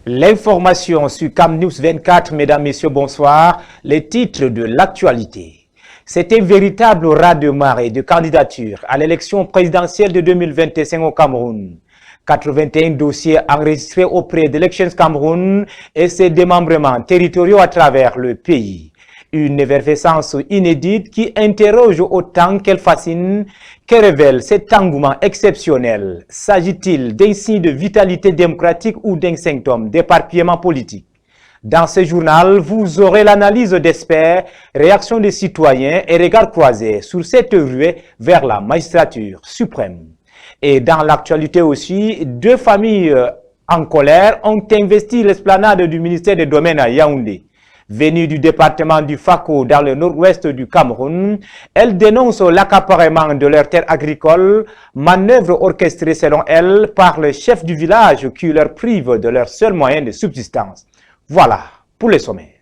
L'information sur Cam News 24, mesdames, messieurs, bonsoir. Les titres de l'actualité. C'est un véritable raz-de-marée de candidatures à l'élection présidentielle de 2025 au Cameroun. 81 dossiers enregistrés auprès d'Elections Cameroun et ses démembrements territoriaux à travers le pays. Une effervescence inédite qui interroge autant qu'elle fascine, que révèle cet engouement exceptionnel. S'agit-il d'un signe de vitalité démocratique ou d'un symptôme d'éparpillement politique? Dans ce journal, vous aurez l'analyse d'experts, réactions des citoyens et regards croisés sur cette ruée vers la magistrature suprême. Et dans l'actualité aussi, deux familles en colère ont investi l'esplanade du ministère des Domaines à Yaoundé. Venues du département du Fako dans le nord-ouest du Cameroun, elles dénoncent l'accaparement de leurs terres agricoles, manœuvre orchestrée selon elles par le chef du village qui leur prive de leur seul moyen de subsistance. Voilà pour les sommets.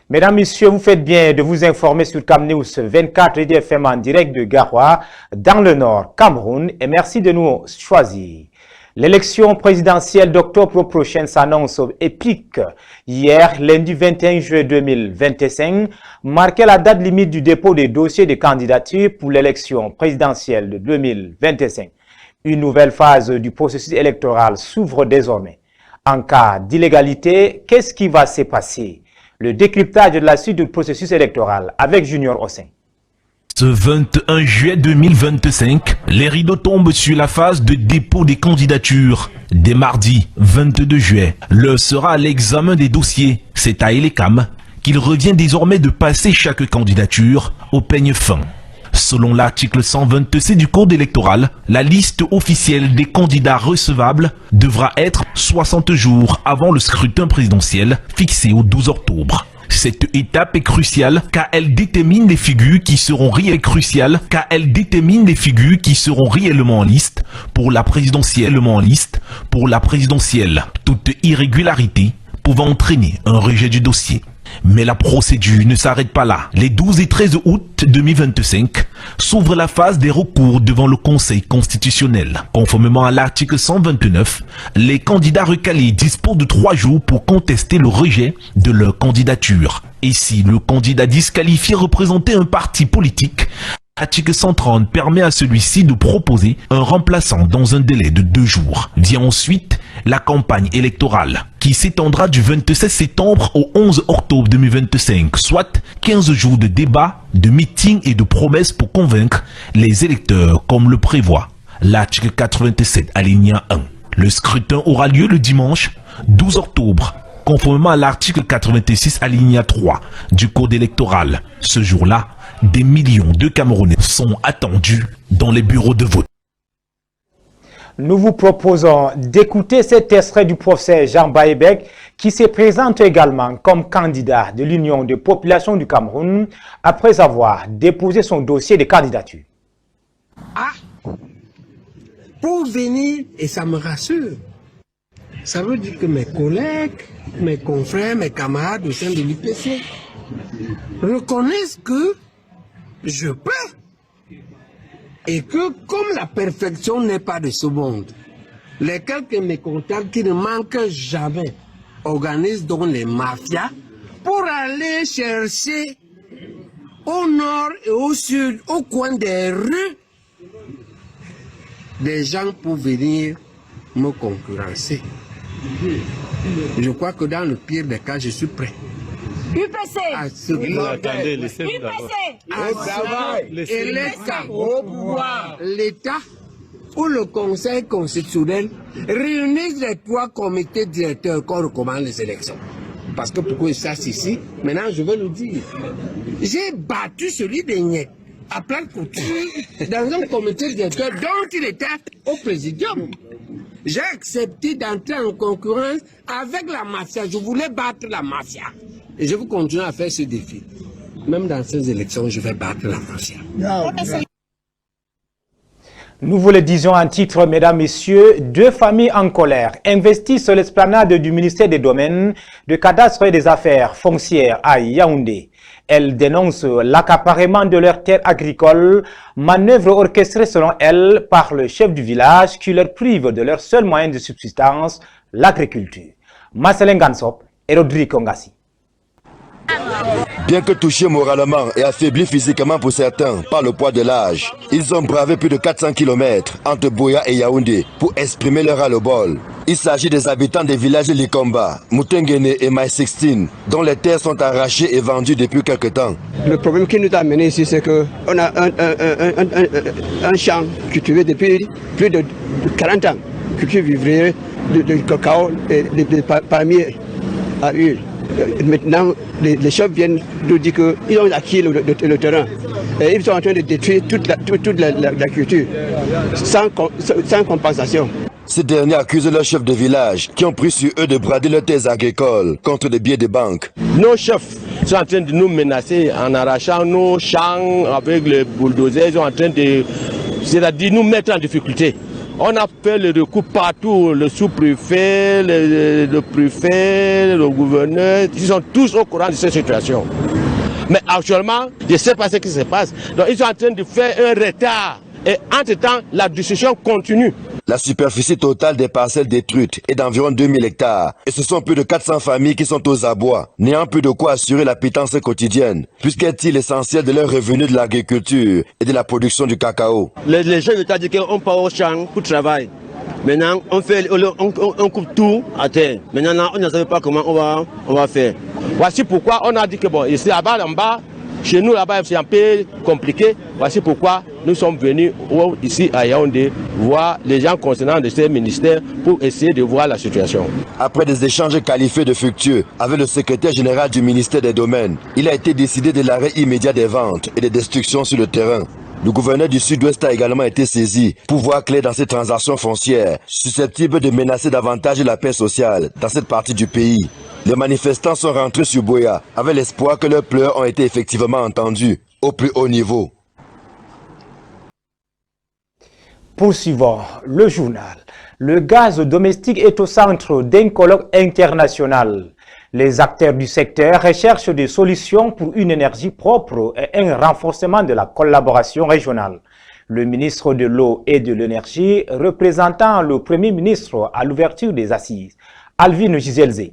Mesdames, Messieurs, vous faites bien de vous informer sur Cam News 24 RDFM en direct de Garoua, dans le Nord, Cameroun, et merci de nous choisir. L'élection présidentielle d'octobre prochain s'annonce épique. Hier, lundi 21 juillet 2025, marquait la date limite du dépôt des dossiers de candidature pour l'élection présidentielle de 2025. Une nouvelle phase du processus électoral s'ouvre désormais. En cas d'illégalité, qu'est-ce qui va se passer? Le décryptage de la suite du processus électoral avec Junior Ossin. Ce 21 juillet 2025, les rideaux tombent sur la phase de dépôt des candidatures. Dès mardi 22 juillet, l'heure sera à l'examen des dossiers. C'est à Elecam qu'il revient désormais de passer chaque candidature au peigne fin. Selon l'article 126 du Code électoral, la liste officielle des candidats recevables devra être 60 jours avant le scrutin présidentiel fixé au 12 octobre. Cette étape est cruciale car elle détermine les figures qui seront réellement en liste pour la présidentielle. Toute irrégularité pouvant entraîner un rejet du dossier. Mais la procédure ne s'arrête pas là. Les 12 et 13 août 2025 s'ouvre la phase des recours devant le Conseil constitutionnel. Conformément à l'article 129, les candidats recalés disposent de 3 jours pour contester le rejet de leur candidature. Et si le candidat disqualifié représentait un parti politique, l'article 130 permet à celui-ci de proposer un remplaçant dans un délai de 2 jours. Vient ensuite la campagne électorale qui s'étendra du 27 septembre au 11 octobre 2025, soit 15 jours de débats, de meetings et de promesses pour convaincre les électeurs comme le prévoit l'article 87 alinéa 1. Le scrutin aura lieu le dimanche 12 octobre, conformément à l'article 86 alinéa 3 du Code électoral. Ce jour-là, des millions de Camerounais sont attendus dans les bureaux de vote. Nous vous proposons d'écouter cet extrait du professeur Jean Baïbek qui se présente également comme candidat de l'Union des populations du Cameroun après avoir déposé son dossier de candidature. Ah, pour venir, et ça me rassure, ça veut dire que mes collègues, mes confrères, mes camarades au sein de l'UPC reconnaissent que je peux. Et que comme la perfection n'est pas de ce monde, les quelques mécontents qui ne manquent jamais organisent donc les mafias pour aller chercher au nord et au sud, au coin des rues, des gens pour venir me concurrencer. Je crois que dans le pire des cas, je suis prêt. UPC. L'État ou le Conseil constitutionnel réunissent les 3 comités directeurs qu'on recommande les élections. Parce que pourquoi ils s'assient ici, maintenant je veux le dire. J'ai battu celui des Nièques à plein de couture dans un comité directeur dont il était au présidium. J'ai accepté d'entrer en concurrence avec la mafia. Je voulais battre la mafia. Et je vais continuer à faire ce défi. Même dans ces élections, je vais battre la mafia. Nous vous le disons en titre, mesdames, messieurs, deux familles en colère investissent sur l'esplanade du ministère des Domaines, de Cadastre et des Affaires foncières à Yaoundé. Elles dénoncent l'accaparement de leurs terres agricoles, manœuvre orchestrée selon elles par le chef du village qui leur prive de leur seul moyen de subsistance, l'agriculture. Marcelin Gansop et Rodrigue Ngassi. Bien que touchés moralement et affaiblis physiquement pour certains par le poids de l'âge, ils ont bravé plus de 400 km entre Buea et Yaoundé pour exprimer leur ras-le-bol. Il s'agit des habitants des villages de Likomba, Moutengene et Maï 16, dont les terres sont arrachées et vendues depuis quelque temps. Le problème qui nous a amené ici, c'est qu'on a un champ cultivé depuis plus de 40 ans, culture vivrier, de cacao et de palmiers à huile. Maintenant, les chefs viennent nous dire qu'ils ont acquis le terrain et ils sont en train de détruire toute la culture sans compensation. Ces derniers accusent leurs chefs de village qui ont pris sur eux de brader leurs terres agricoles contre des billets de banque. Nos chefs sont en train de nous menacer en arrachant nos champs avec les bulldozers. Ils sont en train de, c'est-à-dire nous mettre en difficulté. On a fait le recours partout, le sous-préfet, le préfet, le gouverneur, ils sont tous au courant de cette situation. Mais actuellement, je ne sais pas ce qui se passe. Donc ils sont en train de faire un retard. Et entre-temps, la destruction continue. La superficie totale des parcelles détruites est d'environ 2000 hectares. Et ce sont plus de 400 familles qui sont aux abois, n'ayant plus de quoi assurer la pitance quotidienne, puisqu'elle tire l'essentiel de leurs revenus de l'agriculture et de la production du cacao. Les gens de dit qu'on part au champ pour travailler. Maintenant, on coupe tout à terre. Maintenant, on ne sait pas comment on va faire. Voici pourquoi on a dit que bon, ici là-bas, en bas, chez nous là-bas, c'est un peu compliqué. Voici pourquoi nous sommes venus ici à Yaoundé voir les gens concernant de ces ministères pour essayer de voir la situation. Après des échanges qualifiés de fructueux avec le secrétaire général du ministère des Domaines, il a été décidé de l'arrêt immédiat des ventes et des destructions sur le terrain. Le gouverneur du Sud-Ouest a également été saisi pour voir clair dans ces transactions foncières susceptibles de menacer davantage la paix sociale dans cette partie du pays. Les manifestants sont rentrés sur Buea avec l'espoir que leurs pleurs ont été effectivement entendus au plus haut niveau. Poursuivons le journal. Le gaz domestique est au centre d'un colloque international. Les acteurs du secteur recherchent des solutions pour une énergie propre et un renforcement de la collaboration régionale. Le ministre de l'Eau et de l'Énergie, représentant le Premier ministre à l'ouverture des assises, Alvin Gizelze.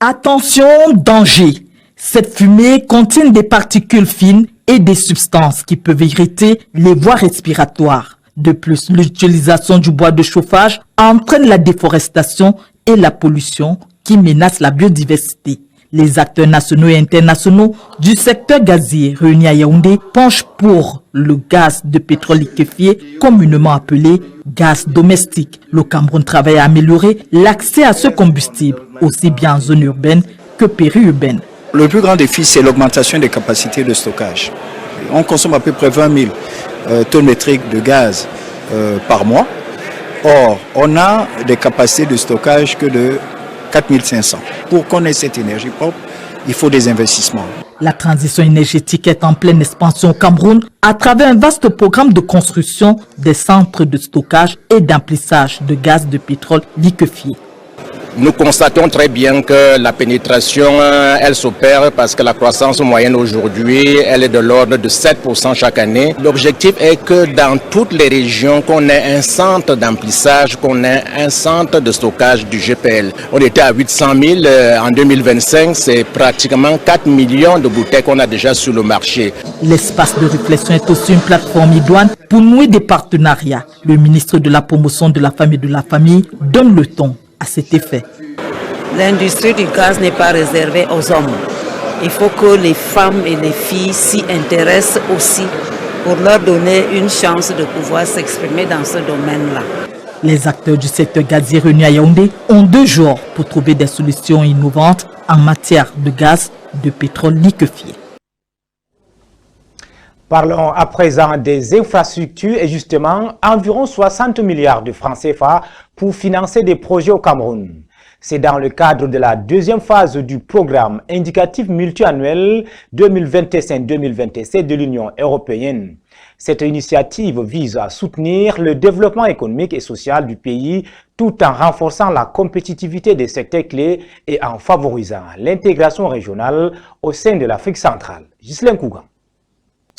Attention, danger! Cette fumée contient des particules fines et des substances qui peuvent irriter les voies respiratoires. De plus, l'utilisation du bois de chauffage entraîne la déforestation et la pollution qui menacent la biodiversité. Les acteurs nationaux et internationaux du secteur gazier réunis à Yaoundé penchent pour le gaz de pétrole liquéfié, communément appelé gaz domestique. Le Cameroun travaille à améliorer l'accès à ce combustible, aussi bien en zone urbaine que périurbaine. Le plus grand défi, c'est l'augmentation des capacités de stockage. On consomme à peu près 20 000 tonnes métriques de gaz par mois. Or, on a des capacités de stockage que de 4500. Pour qu'on ait cette énergie propre, il faut des investissements. La transition énergétique est en pleine expansion au Cameroun à travers un vaste programme de construction des centres de stockage et d'emplissage de gaz de pétrole liquéfié. Nous constatons très bien que la pénétration, elle s'opère parce que la croissance moyenne aujourd'hui, elle est de l'ordre de 7% chaque année. L'objectif est que dans toutes les régions, qu'on ait un centre d'emplissage, qu'on ait un centre de stockage du GPL. On était à 800 000 en 2025, c'est pratiquement 4 millions de bouteilles qu'on a déjà sur le marché. L'espace de réflexion est aussi une plateforme idoine pour nouer des partenariats. Le ministre de la Promotion de la Femme et de la Famille donne le ton à cet effet. L'industrie du gaz n'est pas réservée aux hommes. Il faut que les femmes et les filles s'y intéressent aussi pour leur donner une chance de pouvoir s'exprimer dans ce domaine-là. Les acteurs du secteur gazier réunis à Yaoundé ont 2 jours pour trouver des solutions innovantes en matière de gaz de pétrole liquéfié. Parlons à présent des infrastructures et justement environ 60 milliards de francs CFA pour financer des projets au Cameroun. C'est dans le cadre de la deuxième phase du programme indicatif multiannuel 2025-2027 de l'Union européenne. Cette initiative vise à soutenir le développement économique et social du pays tout en renforçant la compétitivité des secteurs clés et en favorisant l'intégration régionale au sein de l'Afrique centrale. Ghislain Kougan.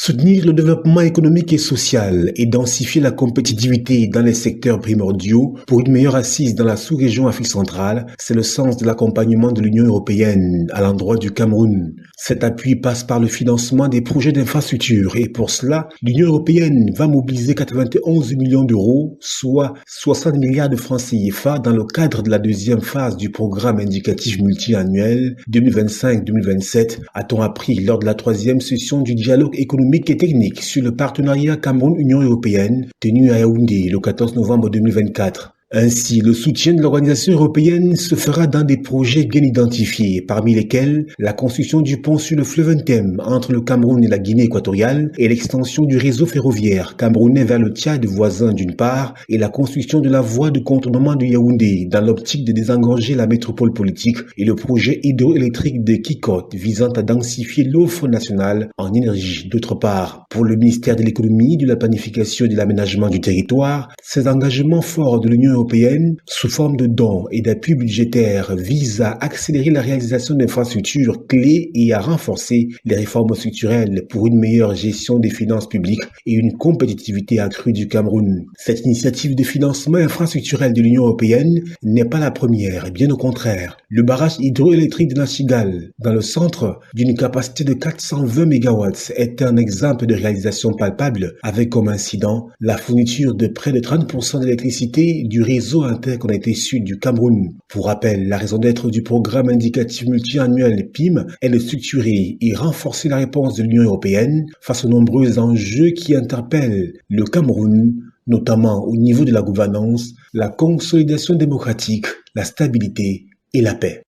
Soutenir le développement économique et social et densifier la compétitivité dans les secteurs primordiaux pour une meilleure assise dans la sous-région Afrique centrale, c'est le sens de l'accompagnement de l'Union européenne à l'endroit du Cameroun. Cet appui passe par le financement des projets d'infrastructure et pour cela, l'Union européenne va mobiliser 91 millions d'euros, soit 60 milliards de francs CFA dans le cadre de la deuxième phase du programme indicatif multi-annuel 2025-2027, a-t-on appris lors de la troisième session du dialogue économique et technique sur le partenariat Cameroun-Union européenne tenu à Yaoundé le 14 novembre 2024. Ainsi, le soutien de l'organisation européenne se fera dans des projets bien identifiés, parmi lesquels la construction du pont sur le fleuve Ntem entre le Cameroun et la Guinée équatoriale et l'extension du réseau ferroviaire camerounais vers le Tchad voisin d'une part et la construction de la voie de contournement de Yaoundé dans l'optique de désengorger la métropole politique et le projet hydroélectrique de Kikot visant à densifier l'offre nationale en énergie d'autre part. Pour le ministère de l'économie, de la planification et de l'aménagement du territoire, ces engagements forts de l'Union européenne, sous forme de dons et d'appui budgétaires, vise à accélérer la réalisation d'infrastructures clés et à renforcer les réformes structurelles pour une meilleure gestion des finances publiques et une compétitivité accrue du Cameroun. Cette initiative de financement infrastructurel de l'Union européenne n'est pas la première, bien au contraire. Le barrage hydroélectrique de Nachigal, dans le centre d'une capacité de 420 MW, est un exemple de réalisation palpable avec comme incident la fourniture de près de 30% d'électricité du réseau interconnecté sud du Cameroun. Pour rappel, la raison d'être du programme indicatif multi-annuel PIM est de structurer et renforcer la réponse de l'Union européenne face aux nombreux enjeux qui interpellent le Cameroun, notamment au niveau de la gouvernance, la consolidation démocratique, la stabilité et la paix.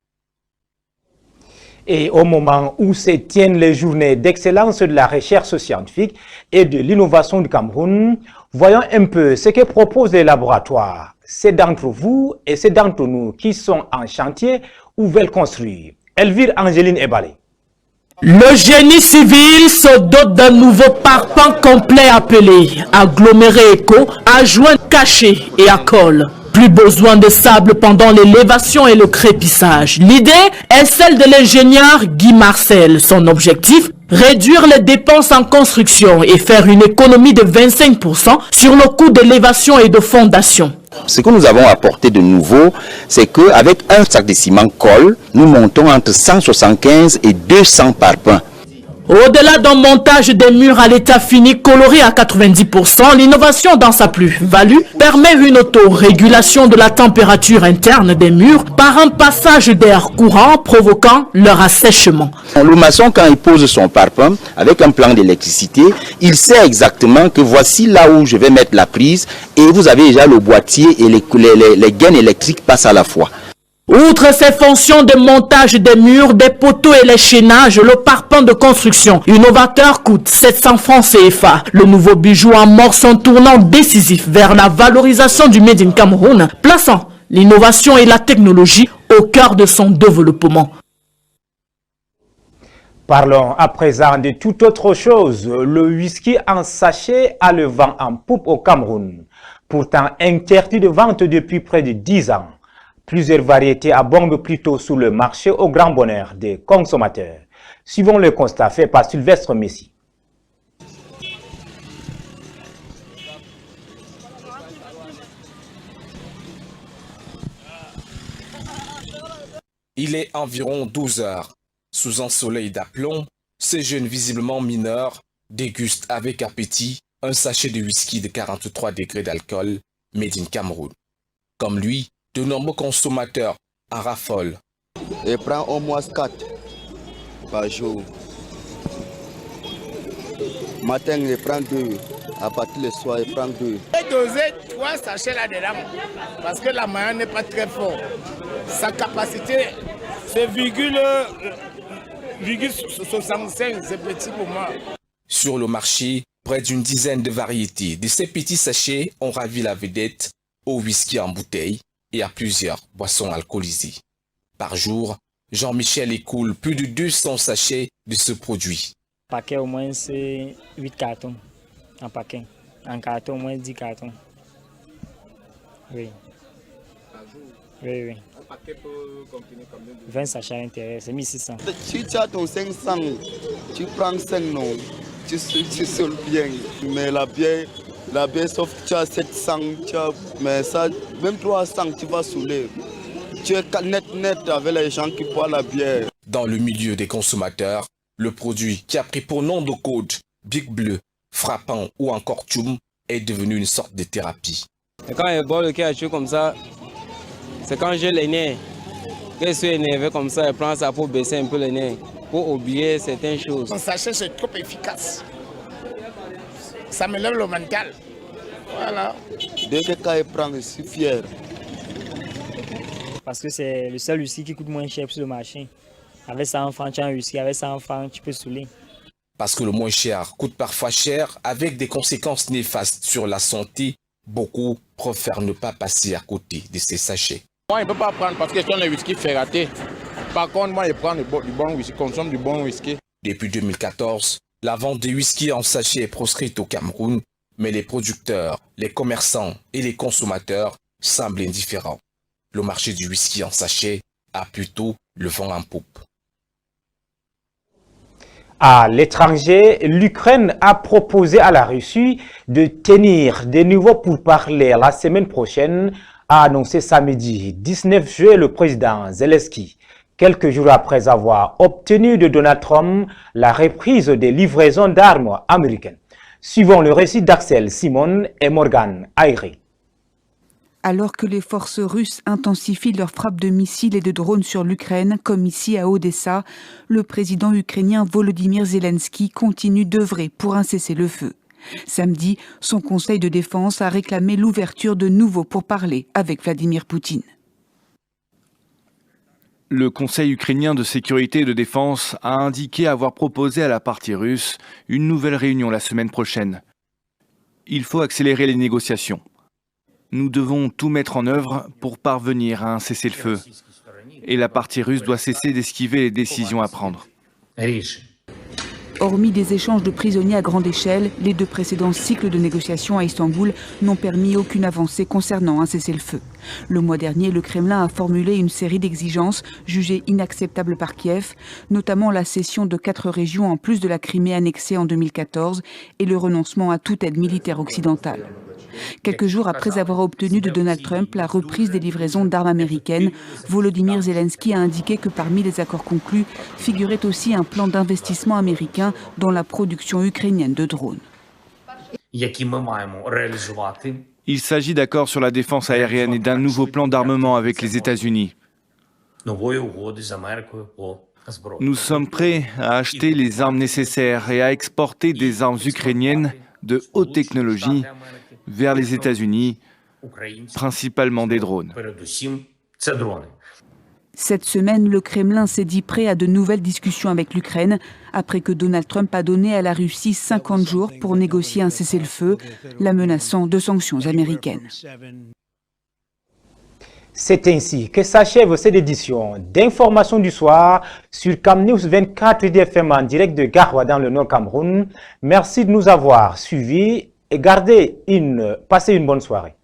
Et au moment où se tiennent les journées d'excellence de la recherche scientifique et de l'innovation du Cameroun, voyons un peu ce que proposent les laboratoires. C'est d'entre vous et c'est d'entre nous qui sont en chantier ou veulent construire. Elvire Angeline Ebalé. Le génie civil se dote d'un nouveau parpaing complet appelé aggloméré éco, adjoint caché et à colle. Plus besoin de sable pendant l'élévation et le crépissage. L'idée est celle de l'ingénieur Guy Marcel. Son objectif, réduire les dépenses en construction et faire une économie de 25% sur le coût d'élévation et de fondation. Ce que nous avons apporté de nouveau, c'est qu'avec un sac de ciment colle, nous montons entre 175 et 200 parpaings. Au-delà d'un montage des murs à l'état fini coloré à 90%, l'innovation dans sa plus-value permet une autorégulation de la température interne des murs par un passage d'air courant provoquant leur assèchement. Le maçon, quand il pose son parpaing avec un plan d'électricité, il sait exactement que voici là où je vais mettre la prise et vous avez déjà le boîtier et les gaines électriques passent à la fois. Outre ses fonctions de montage des murs, des poteaux et les chaînages, le parpaing de construction innovateur coûte 700 francs CFA. Le nouveau bijou amorce un tournant décisif vers la valorisation du Made in Cameroun, plaçant l'innovation et la technologie au cœur de son développement. Parlons à présent de toute autre chose. Le whisky en sachet a le vent en poupe au Cameroun, pourtant interdit de vente depuis près de 10 ans. Plusieurs variétés abondent plutôt sur le marché au grand bonheur des consommateurs. Suivons le constat fait par Sylvestre Messi. Il est environ 12 heures. Sous un soleil d'aplomb, ces jeunes visiblement mineurs dégustent avec appétit un sachet de whisky de 43 degrés d'alcool made in Cameroun. Comme lui, de nombreux consommateurs en raffolent. Et prend au moins 4 par jour. Matin, il prend 2. À partir du soir, il prend 2. J'ai dosé 3 sachets là-dedans parce que la moyenne n'est pas très forte. Sa capacité, c'est virgule 65, c'est petit pour moi. Sur le marché, près d'une dizaine de variétés de ces petits sachets ont ravi la vedette au whisky en bouteille et à plusieurs boissons alcoolisées. Par jour, Jean-Michel écoule plus de 200 sachets de ce produit. Paquet au moins c'est 8 cartons. en paquet. En carton, au moins 10 cartons. Oui. Oui. Un paquet peut contenir combien de... 20 sachets à l'intérieur, c'est 1600. Si tu as ton 500, tu prends 5 noms, tu soules bien. Mais la bière, sauf que tu as 700, mais ça, même 300, tu vas saouler. Tu es net avec les gens qui boivent la bière. Dans le milieu des consommateurs, le produit qui a pris pour nom de code Big Bleu, Frappant ou encore Tchoum est devenu une sorte de thérapie. Et quand je bois le ketchup comme ça, c'est quand j'ai les nerfs. Quand je suis énervé comme ça, je prends ça pour baisser un peu les nerfs, pour oublier certaines choses. Son sachet, c'est trop efficace. Ça me lève le mental. Voilà. Dès que quand je prends, je suis fier. Parce que c'est le seul whisky qui coûte moins cher sur le marché. Avec 100 francs, tu as un whisky. Avec 100 francs, tu peux saouler. Parce que le moins cher coûte parfois cher avec des conséquences néfastes sur la santé, beaucoup préfèrent ne pas passer à côté de ces sachets. Moi, je ne peux pas prendre parce que ce sont les whisky ferratés. Par contre, moi, je prends du bon whisky, consomme du bon whisky. Depuis 2014, la vente de whisky en sachet est proscrite au Cameroun, mais les producteurs, les commerçants et les consommateurs semblent indifférents. Le marché du whisky en sachet a plutôt le vent en poupe. À l'étranger, l'Ukraine a proposé à la Russie de tenir de nouveaux pourparlers la semaine prochaine, a annoncé samedi 19 juillet le président Zelensky, quelques jours après avoir obtenu de Donald Trump la reprise des livraisons d'armes américaines. Suivant le récit d'Axel Simon et Morgan Ayri. Alors que les forces russes intensifient leurs frappes de missiles et de drones sur l'Ukraine, comme ici à Odessa, le président ukrainien Volodymyr Zelensky continue d'œuvrer pour un cessez-le-feu. Samedi, son conseil de défense a réclamé l'ouverture de nouveaux pourparlers avec Vladimir Poutine. Le Conseil ukrainien de sécurité et de défense a indiqué avoir proposé à la partie russe une nouvelle réunion la semaine prochaine. Il faut accélérer les négociations. Nous devons tout mettre en œuvre pour parvenir à un cessez-le-feu. Et la partie russe doit cesser d'esquiver les décisions à prendre. Hormis des échanges de prisonniers à grande échelle, les deux précédents cycles de négociations à Istanbul n'ont permis aucune avancée concernant un cessez-le-feu. Le mois dernier, le Kremlin a formulé une série d'exigences jugées inacceptables par Kiev, notamment la cession de 4 régions en plus de la Crimée annexée en 2014 et le renoncement à toute aide militaire occidentale. Quelques jours après avoir obtenu de Donald Trump la reprise des livraisons d'armes américaines, Volodymyr Zelensky a indiqué que parmi les accords conclus figurait aussi un plan d'investissement américain dans la production ukrainienne de drones. Il s'agit d'accords sur la défense aérienne et d'un nouveau plan d'armement avec les États-Unis. Nous sommes prêts à acheter les armes nécessaires et à exporter des armes ukrainiennes de haute technologie vers les États-Unis, principalement des drones. Cette semaine, le Kremlin s'est dit prêt à de nouvelles discussions avec l'Ukraine, après que Donald Trump a donné à la Russie 50 jours pour négocier un cessez-le-feu, la menaçant de sanctions américaines. C'est ainsi que s'achève cette édition d'information du soir sur Cam News 24 DFM en direct de Garoua dans le Nord Cameroun. Merci de nous avoir suivis et passez une bonne soirée.